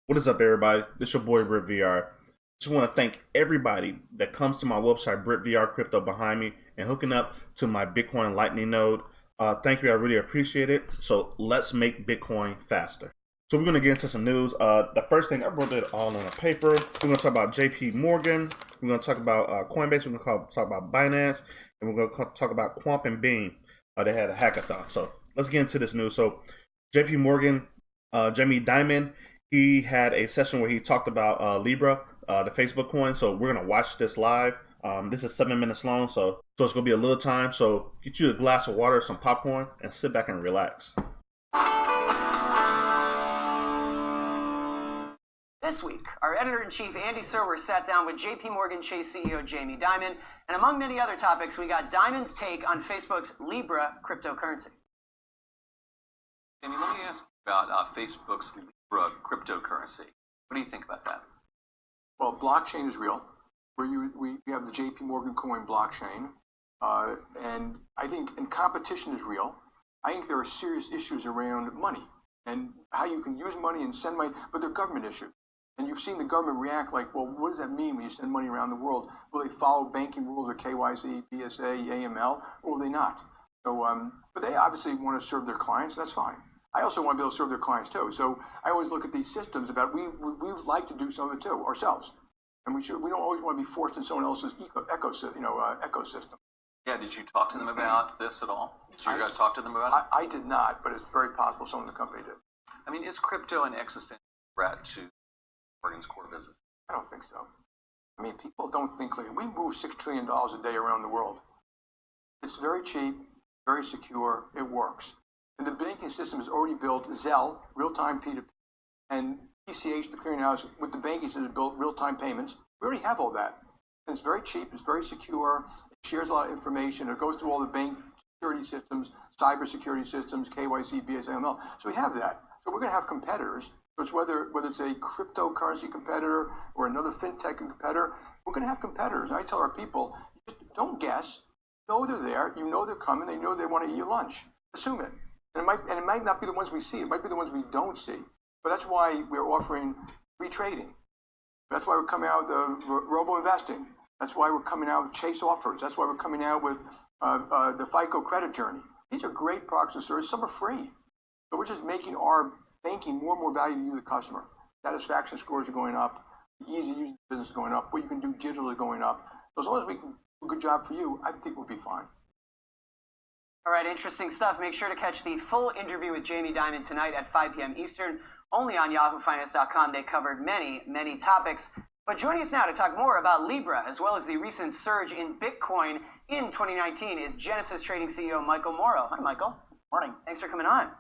What is up, everybody? This is your boy Brit VR. Just want to thank everybody that comes to my website, Brit VR Crypto, behind me, and hooking up to my Bitcoin Lightning node. Thank you, I really appreciate it. So let's make Bitcoin faster. So we're going to get into some news. The first thing, I wrote it all on a paper. We're going to talk about JP Morgan. We're going to talk about Coinbase. We're going to talk about Binance. And we're going to talk about Qtum and Beam. They had a hackathon. So let's get into this news. So JP Morgan, Jamie Dimon, he had a session where he talked about Libra, the Facebook coin. So we're going to watch this live. This is 7 minutes long, so it's going to be a little time. So get you a glass of water, some popcorn, and sit back and relax. This week, our editor-in-chief Andy Serwer sat down with JP Morgan Chase CEO Jamie Dimon, and among many other topics, we got Dimon's take on Facebook's Libra cryptocurrency. Jamie, let me ask you about Facebook's Libra cryptocurrency. What do you think about that? Well, blockchain is real. We have the JP Morgan coin blockchain, and I think and competition is real. I think there are serious issues around money and how you can use money and send money, but they're government issues. And you've seen the government react like, well, what does that mean when you send money around the world? Will they follow banking rules of KYC, BSA, AML, or will they not? So, but they obviously want to serve their clients. That's fine. I also want to be able to serve their clients too. So I always look at these systems about we would like to do some of it too ourselves, and we don't always want to be forced in someone else's ecosystem. Yeah, did you talk to them about this at all? Did you guys talk to them about it? I did not, but it's very possible someone in the company did. I mean, is crypto an existential threat to Morgan's core business? I don't think so. I mean, people don't think like we move $6 trillion a day around the world. It's very cheap, very secure. It works. And the banking system is already built, Zelle, real-time P2P, and PCH, the clearinghouse, with the banking system built real-time payments. We already have all that. And it's very cheap, it's very secure, it shares a lot of information, it goes through all the bank security systems, cyber security systems, KYC, BSA, AML. So we have that. So we're going to have competitors. So it's whether it's a cryptocurrency competitor or another fintech competitor, we're going to have competitors. I tell our people, just don't guess. You know they're there, you know they're coming, they know they want to eat your lunch. Assume it. And it might not be the ones we see. It might be the ones we don't see. But that's why we're offering free trading. That's why we're coming out with robo-investing. That's why we're coming out with Chase offers. That's why we're coming out with the FICO credit journey. These are great products and services. Some are free. So we're just making our banking more and more valuable to you, the customer. Satisfaction scores are going up. The easy use of the business is going up. What you can do digital is going up. So as long as we can do a good job for you, I think we'll be fine. All right, interesting stuff. Make sure to catch the full interview with Jamie Dimon tonight at 5 p.m. Eastern, only on yahoofinance.com. They covered many, many topics. But joining us now to talk more about Libra, as well as the recent surge in Bitcoin in 2019, is Genesis Trading CEO Michael Morrow. Hi, Michael. Morning. Thanks for coming on.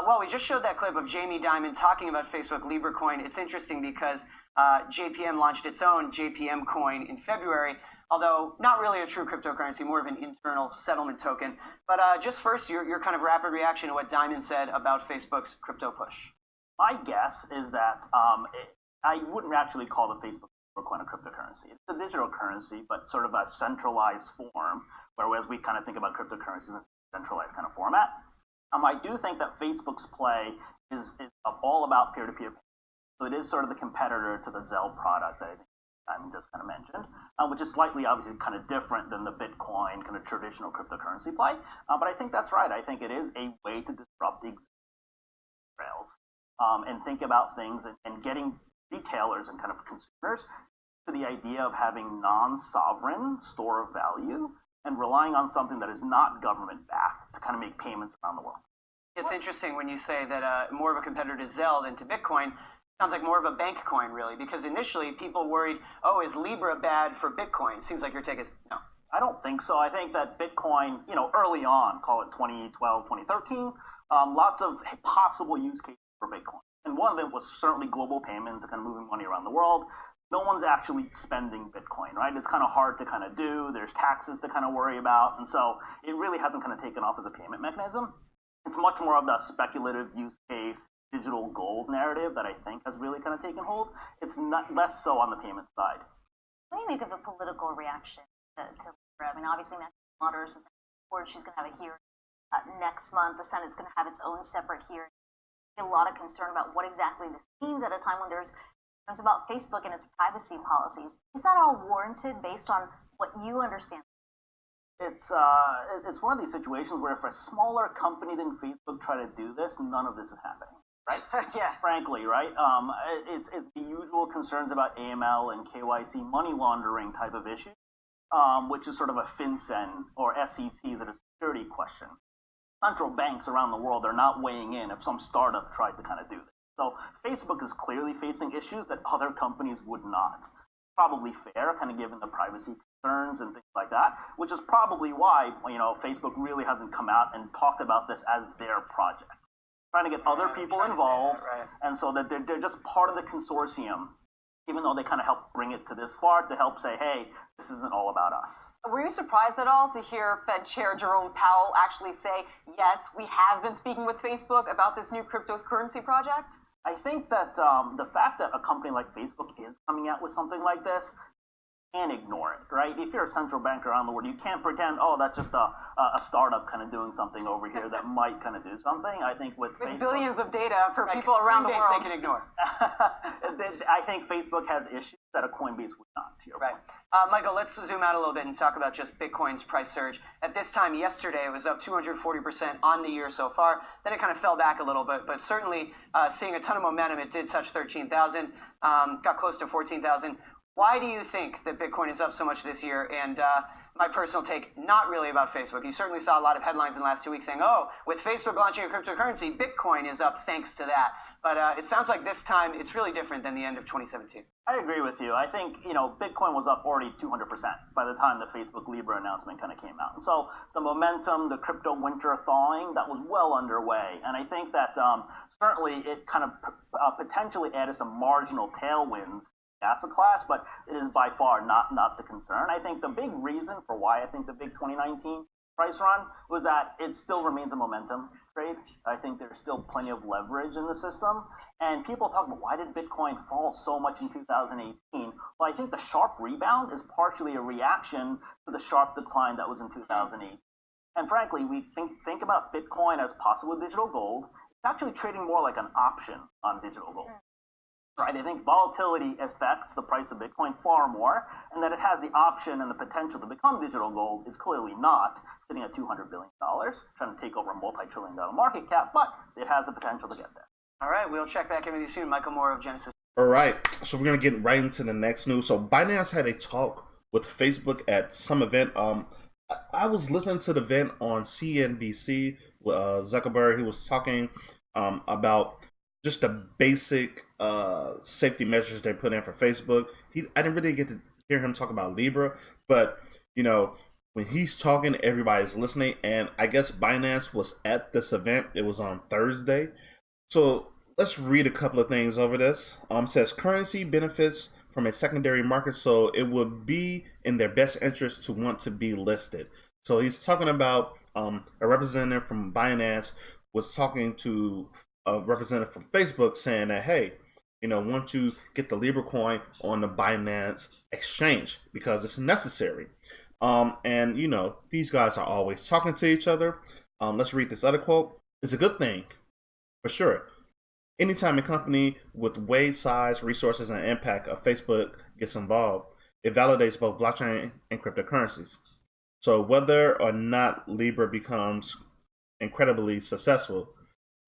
Well, we just showed that clip of Jamie Dimon talking about Facebook Libra coin. It's interesting because JPM launched its own JPM coin in February, although not really a true cryptocurrency, more of an internal settlement token. But just first, your kind of rapid reaction to what Dimon said about Facebook's crypto push. My guess is that I wouldn't actually call the Facebook coin a cryptocurrency. It's a digital currency, but sort of a centralized form, whereas we kind of think about cryptocurrencies in a centralized kind of format. I do think that Facebook's play is all about peer-to-peer. So it is sort of the competitor to the Zelle product that I just kind of mentioned, which is slightly obviously kind of different than the Bitcoin kind of traditional cryptocurrency play. But I think that's right. I think it is a way to disrupt the existing rails and think about things and getting retailers and kind of consumers to the idea of having non-sovereign store of value and relying on something that is not government-backed to kind of make payments around the world. It's interesting when you say that more of a competitor to Zelle than to Bitcoin. Sounds like more of a bank coin, really, because initially people worried, oh, is Libra bad for Bitcoin? Seems like your take is no. I don't think so. I think that Bitcoin, early on, call it 2012, 2013, lots of possible use cases for Bitcoin. And one of them was certainly global payments, kind of moving money around the world. No one's actually spending Bitcoin, right? It's kind of hard to kind of do. There's taxes to kind of worry about. And so it really hasn't kind of taken off as a payment mechanism. It's much more of the speculative use case, digital gold narrative that I think has really kind of taken hold. It's not less so on the payment side. What do you make of the political reaction to Libra? I mean, obviously, Nancy Waters is she's going to have a hearing next month. The Senate's going to have its own separate hearing. a lot of concern about what exactly this means at a time when there's concerns about Facebook and its privacy policies. Is that all warranted based on what you understand? It's one of these situations where if a smaller company than Facebook try to do this, none of this is happening. Right? Yeah. Frankly, right? It's the usual concerns about AML and KYC money laundering type of issue, which is sort of a FinCEN or SEC that is a security question. Central banks around the world are not weighing in if some startup tried to kind of do this. So Facebook is clearly facing issues that other companies would not. Probably fair, kind of given the privacy concerns and things like that, which is probably why Facebook really hasn't come out and talked about this as their project. Trying to get other people involved, right. and so that they're just part of the consortium, even though they kind of help bring it to this far to help say, hey, this isn't all about us. Were you surprised at all to hear Fed Chair Jerome Powell actually say, yes, we have been speaking with Facebook about this new cryptocurrency project? I think that the fact that a company like Facebook is coming out with something like this, can't ignore it, right? If you're a central bank around the world, you can't pretend, oh, that's just a startup kind of doing something over here that might kind of do something. I think with Facebook, billions of data for people around the Coinbase world. they can ignore. I think Facebook has issues that a Coinbase would not, to your Right. point. Michael, let's zoom out a little bit and talk about just Bitcoin's price surge. At this time yesterday, it was up 240% on the year so far. Then it kind of fell back a little bit, but certainly seeing a ton of momentum. It did touch 13,000, got close to 14,000. Why do you think that Bitcoin is up so much this year? And my personal take, not really about Facebook. You certainly saw a lot of headlines in the last 2 weeks saying, oh, with Facebook launching a cryptocurrency, Bitcoin is up thanks to that. But it sounds like this time it's really different than the end of 2017. I agree with you. I think, Bitcoin was up already 200% by the time the Facebook Libra announcement kind of came out. And so the momentum, the crypto winter thawing, that was well underway. And I think that certainly it kind of potentially added some marginal tailwinds asset class, but it is by far not the concern. I think the big reason for why I think the big 2019 price run was that it still remains a momentum trade. I think there's still plenty of leverage in the system. And people talk about why did Bitcoin fall so much in 2018? Well, I think the sharp rebound is partially a reaction to the sharp decline that was in 2008. And frankly, we think about Bitcoin as possible digital gold. It's actually trading more like an option on digital gold. Right, I think volatility affects the price of Bitcoin far more, and that it has the option and the potential to become digital gold is clearly not, sitting at $200 billion, trying to take over a multi-trillion-dollar market cap, but it has the potential to get there. All right, we'll check back in with you soon. Michael Moore of Genesis. All right, so we're going to get right into the next news. So Binance had a talk with Facebook at some event. I was listening to the event on CNBC with Zuckerberg. He was talking about just the basic safety measures they put in for Facebook. I didn't really get to hear him talk about Libra, but when he's talking, everybody's listening. And I guess Binance was at this event. It was on Thursday. So let's read a couple of things over this. Says currency benefits from a secondary market, so it would be in their best interest to want to be listed. So he's talking about a representative from Binance was talking to a representative from Facebook saying that, hey, want to get the Libra coin on the Binance exchange because it's necessary. And these guys are always talking to each other. Let's read this other quote. It's a good thing, for sure. Anytime a company with way, size, resources, and impact of Facebook gets involved, it validates both blockchain and cryptocurrencies. So whether or not Libra becomes incredibly successful,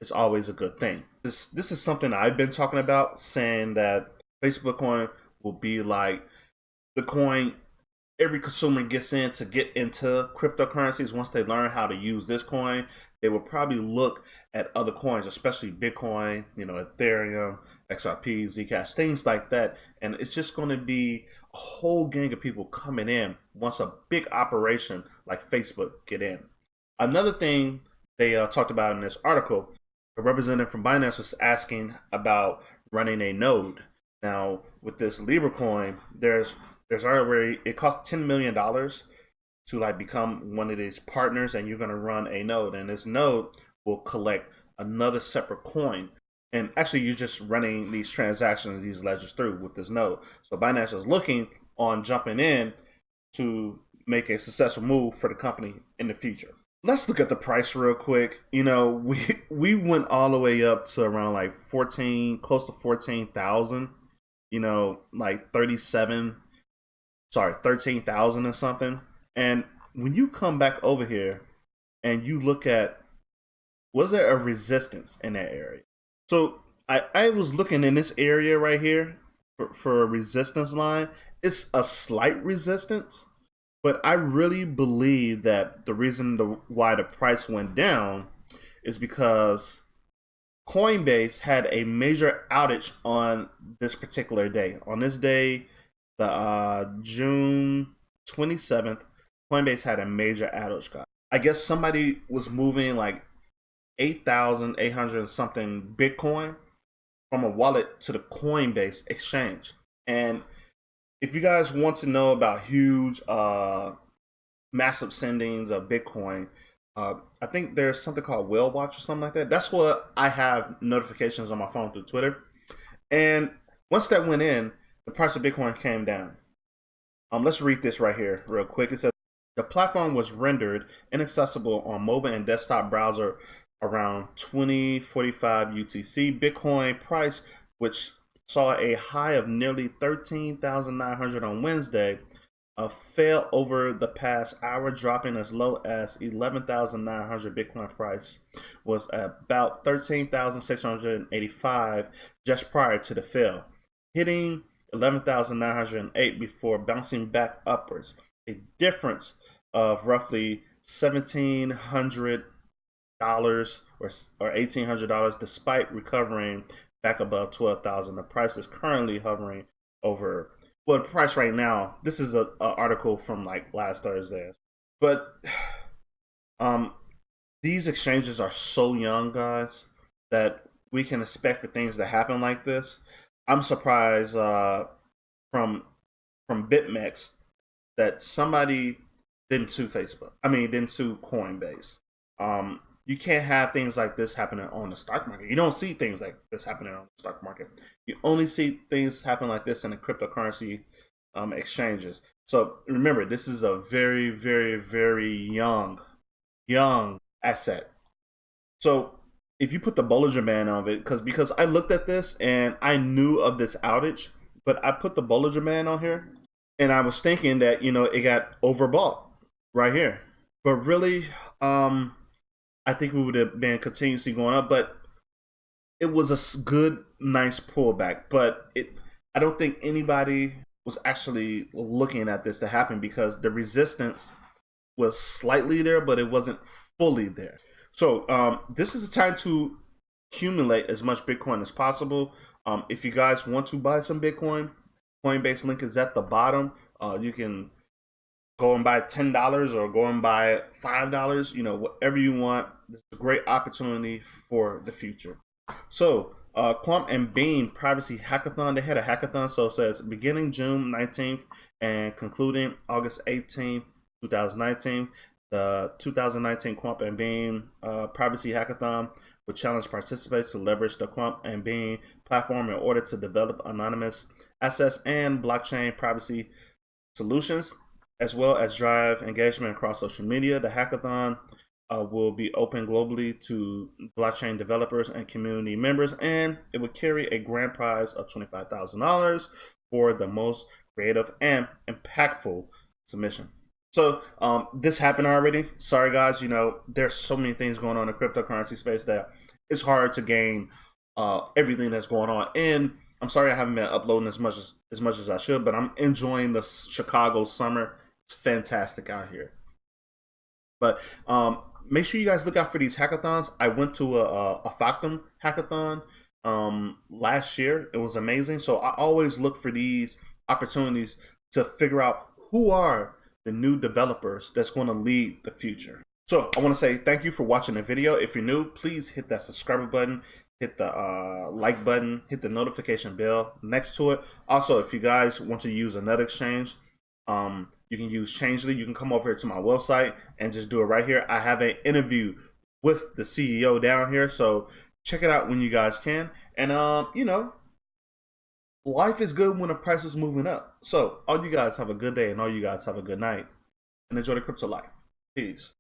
it's always a good thing. This is something I've been talking about, saying that Facebook coin will be like the coin every consumer gets to get into cryptocurrencies. Once they learn how to use this coin, they will probably look at other coins, especially Bitcoin, Ethereum, XRP, Zcash, things like that. And it's just going to be a whole gang of people coming in once a big operation like Facebook get in. Another thing they talked about in this article, a representative from Binance was asking about running a node. Now, with this Libra coin, there's already, it costs $10 million to become one of these partners, and you're going to run a node, and this node will collect another separate coin. And actually, you're just running these transactions, these ledgers through with this node. So Binance is looking on jumping in to make a successful move for the company in the future. let's look at the price real quick. You know, we went all the way up to around like 14, close to 14,000. You know, like 13,000 or something. And when you come back over here and you look at, was there a resistance in that area? So I was looking in this area right here for a resistance line. It's a slight resistance, but I really believe that the reason why the price went down is because Coinbase had a major outage on this particular day. On this day, the June 27th, Coinbase had a major outage, guys. I guess somebody was moving like 8,800 something Bitcoin from a wallet to the Coinbase exchange. And if you guys want to know about huge, massive sendings of Bitcoin, I think there's something called Whale Watch or something like that. That's what I have notifications on my phone through Twitter. And once that went in, the price of Bitcoin came down. Let's read this right here real quick. It says, the platform was rendered inaccessible on mobile and desktop browser around 2045 UTC. Bitcoin price, which saw a high of nearly 13,900 on Wednesday, fell over the past hour, dropping as low as 11,900. Bitcoin price was about 13,685 just prior to the fall, hitting 11,908 before bouncing back upwards. A difference of roughly $1,700 or $1,800 despite recovering back above 12,000. The price is currently hovering over, well, the price right now, this is an article from like last Thursday, but these exchanges are so young, guys, that we can expect for things to happen like this. I'm surprised from BitMEX that somebody didn't sue Facebook. I mean, didn't sue Coinbase. You can't have things like this happening on the stock market. You don't see things like this happening on the stock market. You only see things happen like this in the cryptocurrency exchanges. So remember, this is a very, very, very young asset. So if you put the Bollinger Band on it, because I looked at this and I knew of this outage, but I put the Bollinger Band on here and I was thinking that, you know, it got overbought right here. But really, I think we would have been continuously going up, but it was a good, nice pullback. But I don't think anybody was actually looking at this to happen because the resistance was slightly there, but it wasn't fully there. So this is the time to accumulate as much Bitcoin as possible. If you guys want to buy some Bitcoin, Coinbase link is at the bottom. You can go and buy $10 or go and buy $5, you know, whatever you want. This is a great opportunity for the future. So Qtum and Bean Privacy Hackathon, they had a hackathon. So it says beginning June 19th and concluding August 18th, 2019. The 2019 Qtum and Bean Privacy Hackathon will challenge participants to leverage the Qtum and Bean platform in order to develop anonymous assets and blockchain privacy solutions, as well as drive engagement across social media. The hackathon will be open globally to blockchain developers and community members, and it will carry a grand prize of $25,000 for the most creative and impactful submission. So this happened already. Sorry, guys. You know, there's so many things going on in the cryptocurrency space that it's hard to gain everything that's going on. And I'm sorry I haven't been uploading as much as I should, but I'm enjoying the Chicago summer. It's fantastic out here. But make sure you guys look out for these hackathons. I went to a Factum hackathon last year. It was amazing. So I always look for these opportunities to figure out who are the new developers that's going to lead the future. So I want to say thank you for watching the video. If you're new, please hit that subscribe button, hit the like button, hit the notification bell next to it. Also, if you guys want to use another exchange, you can use Changely. You can come over here to my website and just do it right here. I have an interview with the CEO down here, so check it out when you guys can. And you know, life is good when the price is moving up. So all you guys have a good day and all you guys have a good night and enjoy the crypto life. Peace.